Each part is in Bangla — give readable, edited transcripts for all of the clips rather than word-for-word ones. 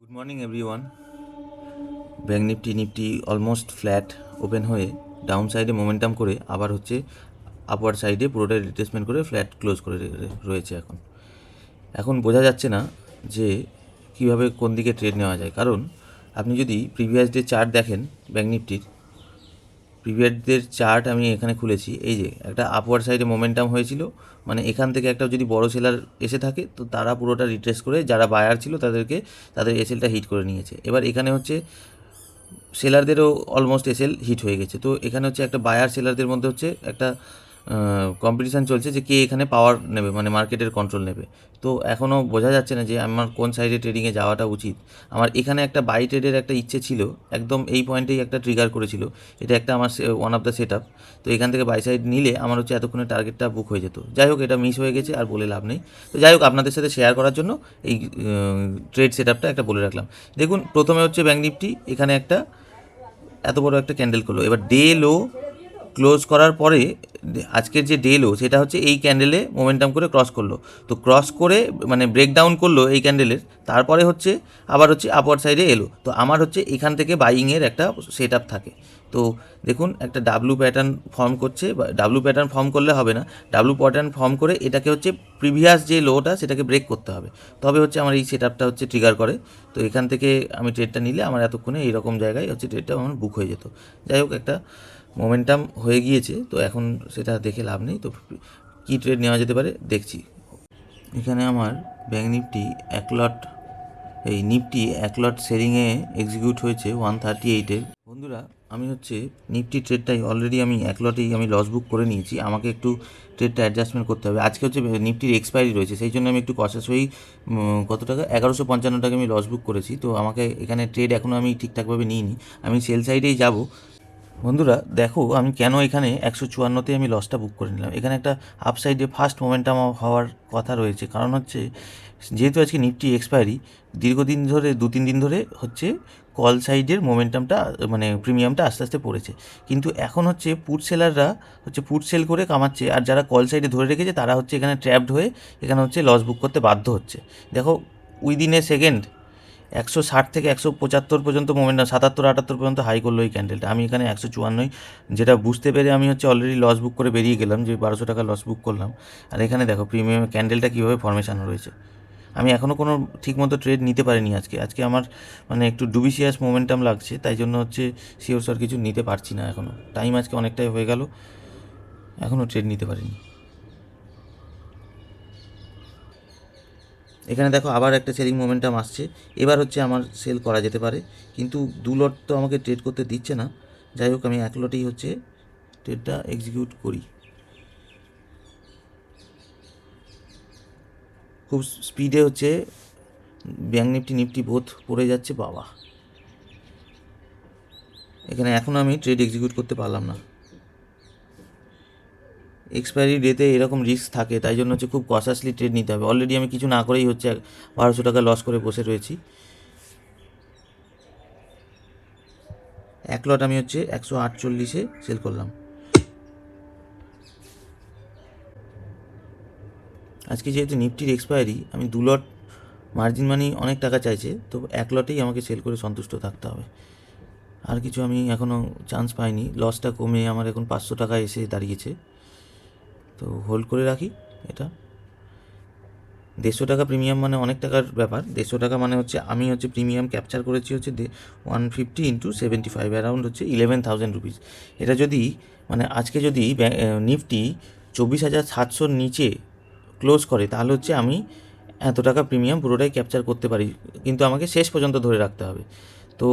Good morning everyone. Bank Nifty almost flat open হয়ে ডাউন সাইডে মোমেন্টাম করে আবার হচ্ছে আপওয়ার্ড সাইডে পুরোটাই রিট্রেসমেন্ট করে ফ্ল্যাট ক্লোজ করে রয়েছে। এখন বোঝা যাচ্ছে না যে কীভাবে কোন দিকে ট্রেড নেওয়া যায়, কারণ আপনি যদি প্রিভিয়াস ডে চার্ট দেখেন ব্যাঙ্ক নিফটির প্রিভিয়াস ডের চার্ট আমি এখানে খুলেছি। এই যে একটা আপওয়ার্ড সাইডে মোমেন্টাম হয়েছিল, মানে এখান থেকে একটা যদি বড় সেলার এসে থাকে তো তারা পুরোটা রিট্রেস করে যারা বায়ার ছিল তাদের এসএলটা হিট করে নিয়েছে। এবার এখানে হচ্ছে সেলারদেরও অলমোস্ট এসএল হিট হয়ে গেছে। তো এখানে হচ্ছে একটা বায়ার সেলারদের মধ্যে হচ্ছে একটা কম্পিটিশান চলছে যে কে এখানে পাওয়ার নেবে, মানে মার্কেটের কন্ট্রোল নেবে। তো এখনও বোঝা যাচ্ছে না যে আমার কোন সাইডে ট্রেডিংয়ে যাওয়াটা উচিত। আমার এখানে একটা বাই ট্রেডের একটা ইচ্ছে ছিল, একদম এই পয়েন্টেই একটা ট্রিগার করেছিল। এটা একটা আমার one of the set up. তো এখান থেকে বাই সাইড নিলে আমার হচ্ছে এতক্ষণে টার্গেটটা বুক হয়ে যেত। যাই হোক, এটা মিস হয়ে গেছে আর বলে লাভ নেই। তো যাই হোক, আপনাদের সাথে শেয়ার করার জন্য এই ট্রেড সেট আপটা একটা বলে রাখলাম। দেখুন, প্রথমে হচ্ছে ব্যাঙ্ক নিফটি এখানে একটা এত বড় একটা ক্যান্ডেল করলো। এবার ডে লো ক্লোজ করার পরে আজকের যে ডে লো সেটা হচ্ছে এই ক্যান্ডেলে মোমেন্টাম করে ক্রস করলো। তো ক্রস করে মানে ব্রেকডাউন করলো এই ক্যান্ডেলের, তারপরে হচ্ছে আবার হচ্ছে আপওয়ার্ড সাইডে এলো। তো আমার হচ্ছে এখান থেকে বাইংয়ের একটা সেট আপ থাকে। তো দেখুন, একটা ডাব্লু প্যাটার্ন ফর্ম করছে, বা ডাব্লু প্যাটার্ন ফর্ম করলে হবে না, ডাব্লু প্যাটার্ন ফর্ম করে এটাকে হচ্ছে প্রিভিয়াস যে লোটা সেটাকে ব্রেক করতে হবে, তবে হচ্ছে আমার এই সেট আপটা হচ্ছে ট্রিগার করে। তো এখান থেকে আমি ট্রেডটা নিলে আমার এতক্ষণে এইরকম জায়গায় হচ্ছে ট্রেডটা আমার বুক হয়ে যেত। যাই হোক, একটা মোমেন্টাম হয়ে গিয়েছে, তো এখন সেটা দেখে লাভ নেই। তো কী ট্রেড নেওয়া যেতে পারে দেখছি। এখানে আমার ব্যাঙ্ক নিফটি এক লট সেলিংয়ে এক্সিকিউট হয়েছে 138-এর। বন্ধুরা, আমি হচ্ছে নিফটি ট্রেডটাই অলরেডি আমি এক লটেই আমি লস বুক করে নিয়েছি। আমাকে একটু ট্রেডটা অ্যাডজাস্টমেন্ট করতে হবে। আজকে হচ্ছে নিফটির এক্সপায়ারি রয়েছে, সেই জন্য আমি একটু কষাস হয়েই কত টাকা 1155 টাকা আমি লস বুক করেছি। তো আমাকে এখানে ট্রেড এখনও আমি ঠিকঠাকভাবে নিইনি, আমি সেল সাইডেই যাব। বন্ধুরা দেখো, আমি কেন এখানে 154-তে আমি লসটা বুক করে নিলাম। এখানে একটা আপসাইডে ফার্স্ট মোমেন্টাম হওয়ার কথা রয়েছে, কারণ হচ্ছে যেহেতু আজকে নিফটি এক্সপায়ারি, দীর্ঘদিন ধরে 2-3 দিন ধরে হচ্ছে কল সাইডের মোমেন্টামটা মানে প্রিমিয়ামটা আস্তে আস্তে পড়েছে। কিন্তু এখন হচ্ছে পুট সেলাররা হচ্ছে পুট সেল করে কামাচ্ছে, আর যারা কল সাইডে ধরে রেখেছে তারা হচ্ছে এখানে ট্র্যাপড হয়ে এখানে হচ্ছে লস বুক করতে বাধ্য হচ্ছে। দেখো, উইদিন এ সেকেন্ড 160 থেকে 175 পর্যন্ত মোমেন্টাম, 77-78 পর্যন্ত হাই করলো এই ক্যান্ডেলটা। আমি এখানে 154, যেটা বুঝতে পেরে আমি হচ্ছে অলরেডি লস বুক করে বেরিয়ে গেলাম, যে 1200 টাকা লস বুক করলাম। আর এখানে দেখো প্রিমিয়াম ক্যান্ডেলটা কীভাবে ফর্মেশন রয়েছে। আমি এখনও কোনো ঠিকমতো ট্রেড নিতে পারিনি আজকে আমার মানে একটু ডুবিশিয়াস মোমেন্টাম লাগছে, তাই জন্য হচ্ছে শিওর কিছু নিতে পারছি না। এখনও টাইম আজকে অনেকটাই হয়ে গেল, এখনও ট্রেড নিতে পারিনি। এখানে দেখো আবার একটা সেলিং মোমেন্টাম আসছে, এবার হচ্ছে আমার সেল করা যেতে পারে, কিন্তু 2 লট তো আমাকে ট্রেড করতে দিচ্ছে না। যাই হোক, আমি 1 লটেই হচ্ছে ট্রেডটা এক্সিকিউট করি। খুব স্পিডে হচ্ছে ব্যাঙ্ক নিফটি বোথ পড়ে যাচ্ছে বাবা। এখানে এখনও আমি ট্রেড এক্সিকিউট করতে পারলাম না। এক্সপায়ারি ডেতে এরকম রিস্ক থাকে, তাই জন্য হচ্ছে খুব কশাসলি ট্রেড নিতে হবে। অলরেডি আমি কিছু না করেই হচ্ছে 1200 টাকা লস করে বসে রয়েছি। 1 লট আমি হচ্ছে 148-এ সেল করলাম। আজকে যেহেতু নিফটির এক্সপায়ারি, আমি 2 লট মার্জিন মানি অনেক টাকা চাইছে, তো 1 লটেই আমাকে সেল করে সন্তুষ্ট থাকতে হবে। আর কিছু আমি এখনও চান্স পাইনি। লসটা কমে আমার এখন 500 টাকা এসে দাঁড়িয়েছে, তো হোল্ড করে রাখি এটা। 150 টাকা প্রিমিয়াম মানে অনেক টাকার ব্যাপার। 150 টাকা মানে হচ্ছে আমি হচ্ছে প্রিমিয়াম ক্যাপচার করেছি হচ্ছে 150 × 75, অ্যারাউন্ড হচ্ছে 11,000 রুপিস। এটা যদি মানে আজকে যদি নিফটি 24,700 নিচে ক্লোজ করে, তাহলে হচ্ছে আমি এত টাকা প্রিমিয়াম পুরোটাই ক্যাপচার করতে পারি, কিন্তু আমাকে শেষ পর্যন্ত ধরে রাখতে হবে। তো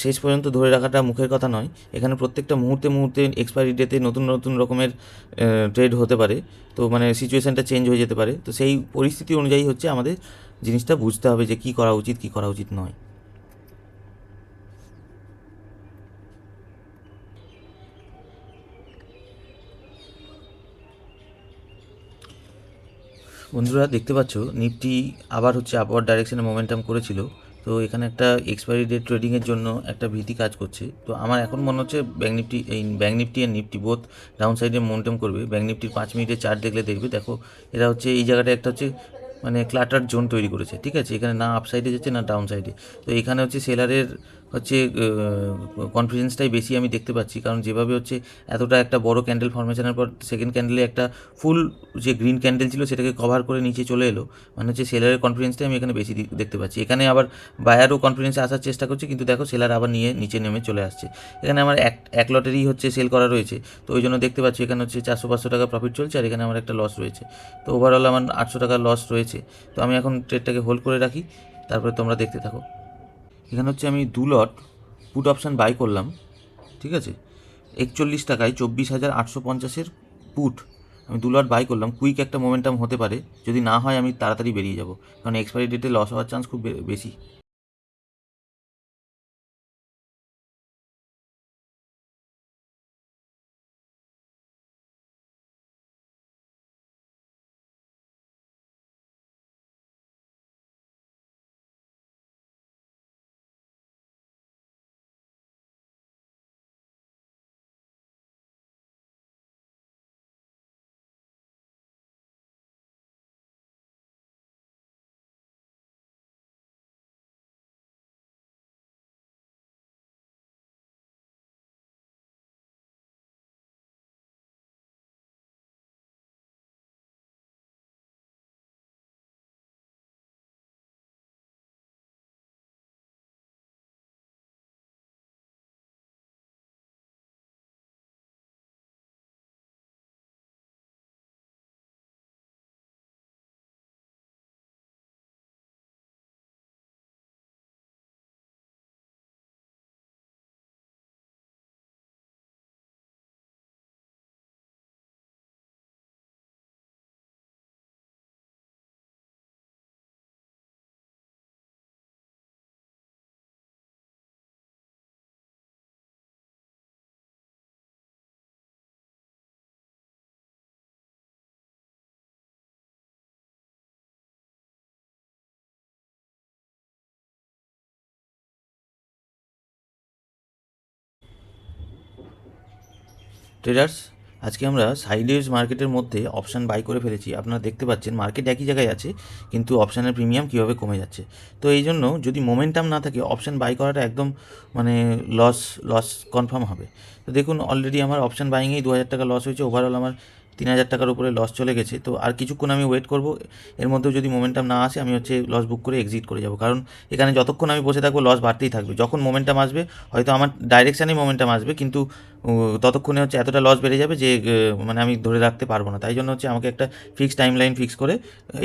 শেষ পর্যন্ত ধরে রাখাটা মুখের কথা নয়, এখানে প্রত্যেকটা মুহূর্তে এক্সপায়ারি ডেতে নতুন নতুন রকমের ট্রেড হতে পারে। তো মানে সিচুয়েশানটা চেঞ্জ হয়ে যেতে পারে। তো সেই পরিস্থিতি অনুযায়ী হচ্ছে আমাদের জিনিসটা বুঝতে হবে যে কী করা উচিত নয়। বন্ধুরা দেখতে পাচ্ছ, নিফটি আবার হচ্ছে আপওয়ার্ড ডাইরেকশনে মোমেন্টাম করেছিল। তো এখানে একটা এক্সপায়ারি ডেট ট্রেডিংয়ের জন্য একটা ভীতি কাজ করছে। তো আমার এখন মনে হচ্ছে ব্যাঙ্ক নিফটি আর নিফটি বোথ ডাউন সাইডে মোমেন্টাম করবে। ব্যাঙ্ক নিফটির 5 মিনিটের চার্ট দেখলে দেখবে, দেখো এরা হচ্ছে এই জায়গাটা একটা হচ্ছে মানে ক্লাটার জোন তৈরি করেছে, ঠিক আছে। এখানে না আপ সাইডে যাচ্ছে না ডাউন সাইডে। তো এখানে হচ্ছে সেলারের হচ্ছে কনফিডেন্সটাই বেশি আমি দেখতে পাচ্ছি, কারণ যেভাবে হচ্ছে এতটা একটা বড় ক্যান্ডেল ফর্মেশনের পর সেকেন্ড ক্যান্ডেলে একটা ফুল যে গ্রিন ক্যান্ডেল ছিল সেটাকে কভার করে নিচে চলে এলো, মানে হচ্ছে সেলারের কনফিডেন্সটাই আমি এখানে বেশি দেখতে পাচ্ছি। এখানে আবার বায়ারও কনফিডেন্সে আসার চেষ্টা করছে, কিন্তু দেখো সেলার আবার নিয়ে নিচে নেমে চলে আসছে। এখানে আমার এক লটেরই হচ্ছে সেল করা রয়েছে, তো ওই জন্য দেখতে পাচ্ছি এখানে হচ্ছে 400-500 টাকা প্রফিট চলছে, আর এখানে আমার একটা লস রয়েছে। তো ওভারঅল আমার 800 টাকার লস রয়েছে। তো আমি এখন ট্রেডটাকে হোল্ড করে রাখি, তারপরে তোমরা দেখতে থাকো। এখানে হচ্ছে আমি 2 লট পুট অপশান বাই করলাম, ঠিক আছে। 41 টাকায় 24,850-এর পুট আমি 2 লট বাই করলাম। কুইক একটা মোমেন্টাম হতে পারে, যদি না হয় আমি তাড়াতাড়ি বেরিয়ে যাব, কারণ এক্সপায়ারি ডেটে লস হওয়ার চান্স খুব বেশি। ট্রেডার্স, আজকে আমরা সাইডওয়েজ মার্কেটের মধ্যে অপশান বাই করে ফেলেছি। আপনারা দেখতে পাচ্ছেন মার্কেট একই জায়গায় আছে, কিন্তু অপশানের প্রিমিয়াম কীভাবে কমে যাচ্ছে। তো এই জন্য যদি মোমেন্টাম না থাকে অপশান বাই করাটা একদম মানে লস লস কনফার্ম হবে। তো দেখুন অলরেডি আমার অপশান বাইংয়েই 2,000 টাকা লস হয়েছে, ওভারঅল আমার 3,000 টাকার উপরে লস চলে গেছে। তো আর কিছুক্ষণ আমি ওয়েট করব, এর মধ্যেও যদি মোমেন্টাম না আসে আমি হচ্ছে লস বুক করে এক্সিট করে যাব, কারণ এখানে যতক্ষণ আমি বসে থাকবো লস বাড়তেই থাকবে। যখন মোমেন্টাম আসবে হয়তো আমার ডাইরেকশানেই মোমেন্টাম আসবে, কিন্তু ততক্ষণে হচ্ছে এতটা লস বেড়ে যাবে যে মানে আমি ধরে রাখতে পারবো না। তাই জন্য হচ্ছে আমাকে একটা ফিক্সড টাইম লাইন ফিক্স করে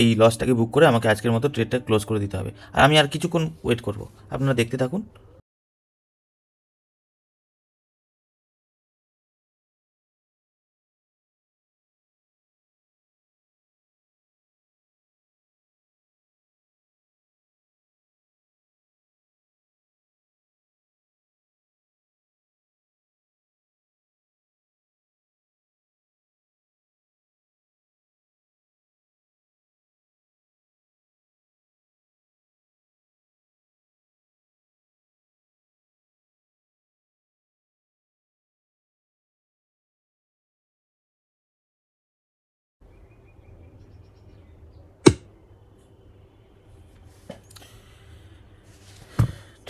এই লসটাকে বুক করে আমাকে আজকের মতো ট্রেডটা ক্লোজ করে দিতে হবে। আর আমি আর কিছুক্ষণ ওয়েট করব, আপনারা দেখতে থাকুন।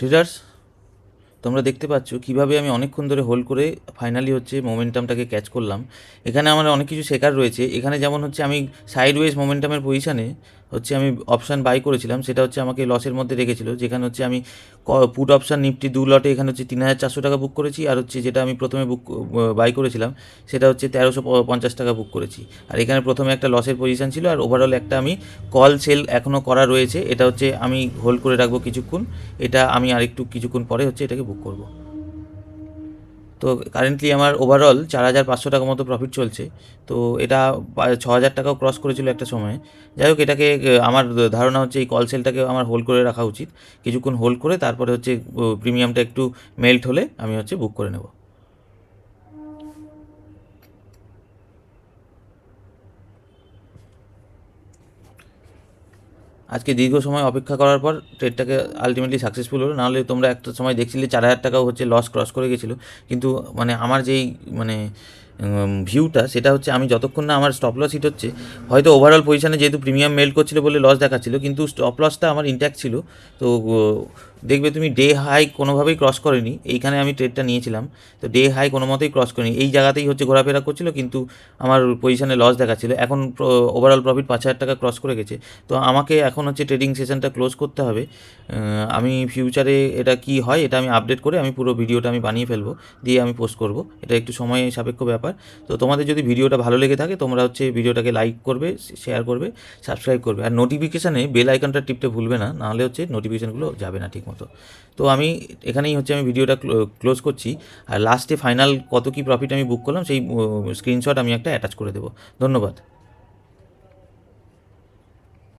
ট্রেডার্স, তোমরা দেখতে পাচ্ছ কীভাবে আমি অনেকক্ষণ ধরে হোল্ড করে ফাইনালি হচ্ছে মোমেন্টামটাকে ক্যাচ করলাম। এখানে আমার অনেক কিছু শেখার রয়েছে। এখানে যেমন হচ্ছে আমি সাইডওয়েজ মোমেন্টামের পজিশানে হচ্ছে আমি অপশান বাই করেছিলাম, সেটা হচ্ছে আমাকে লসের মধ্যে রেখেছিল। যেখানে হচ্ছে আমি পুট অপশান নিফটি 2 লটে এখানে হচ্ছে 3,400 টাকা বুক করেছি, আর হচ্ছে যেটা আমি প্রথমে বাই করেছিলাম সেটা হচ্ছে 1,350 টাকা বুক করেছি। আর এখানে প্রথমে একটা লসের পজিশান ছিল, আর ওভারঅল একটা আমি কল সেল এখনও করা রয়েছে। এটা হচ্ছে আমি হোল্ড করে রাখবো কিছুক্ষণ, এটা আমি আরেকটু কিছুক্ষণ পরে হচ্ছে এটাকে বুক করব। তো কারেন্টলি আমার ওভারঅল 4,500 টাকা মতো প্রফিট চলছে। তো এটা 6,000 টাকাও ক্রস করেছিল একটা সময়ে। যাই হোক, এটাকে আমার ধারণা হচ্ছে এই কল সেলটাকে আমার হোল্ড করে রাখা উচিত। কিছুক্ষণ হোল্ড করে তারপরে হচ্ছে প্রিমিয়ামটা একটু মেল্ট হলে আমি হচ্ছে বুক করে নেব। আজকে দীর্ঘ সময় অপেক্ষা করার পর ট্রেডটাকে আলটিমেটলি সাকসেসফুল হলো। নাহলে তোমরা একটা সময় দেখছিলে 4,000 টাকাও হচ্ছে লস ক্রস করে গেছিলো। কিন্তু মানে আমার যেই মানে ভিউটা, সেটা হচ্ছে আমি যতক্ষণ না আমার স্টপ লস হিট হচ্ছে, হয়তো ওভারঅল পজিশানে যেহেতু প্রিমিয়াম মেল করছিল বলে লস দেখাচ্ছিল, কিন্তু স্টপ লসটা আমার ইনট্যাক্ট ছিল। তো দেখবে তুমি ডে হাই কোনোভাবেই ক্রস করেনি, এইখানে আমি ট্রেডটা নিয়েছিলাম, তো ডে হাই কোনো মতেই ক্রস করেনি, এই জায়গাতেই হচ্ছে ঘোরাফেরা করছিল, কিন্তু আমার পজিশানে লস দেখাচ্ছিল। এখন ওভারঅল প্রফিট 5,000 টাকা ক্রস করে গেছে। তো আমাকে এখন হচ্ছে ট্রেডিং সেশনটা ক্লোজ করতে হবে। আমি ফিউচারে এটা কি হয় এটা আমি আপডেট করে আমি পুরো ভিডিওটা আমি বানিয়ে ফেলবো, দিয়ে আমি পোস্ট করব। এটা একটু সময় সাপেক্ষ ব্যাপার। তো তোমাদের যদি ভিডিওটা ভালো লেগে থাকে তোমরা হচ্ছে ভিডিওটাকে লাইক করবে, শেয়ার করবে, সাবস্ক্রাইব করবে, আর নোটিফিকেশানে বেল আইকনটা টিপতে ভুলবে না, নাহলে হচ্ছে নোটিফিকেশানগুলো যাবে না ঠিকমতো। তো আমি এখানেই হচ্ছে আমি ভিডিওটা ক্লোজ করছি, আর লাস্টে ফাইনাল কত কি প্রফিট আমি বুক করলাম সেই স্ক্রিনশট আমি একটা অ্যাটাচ করে দেবো। ধন্যবাদ।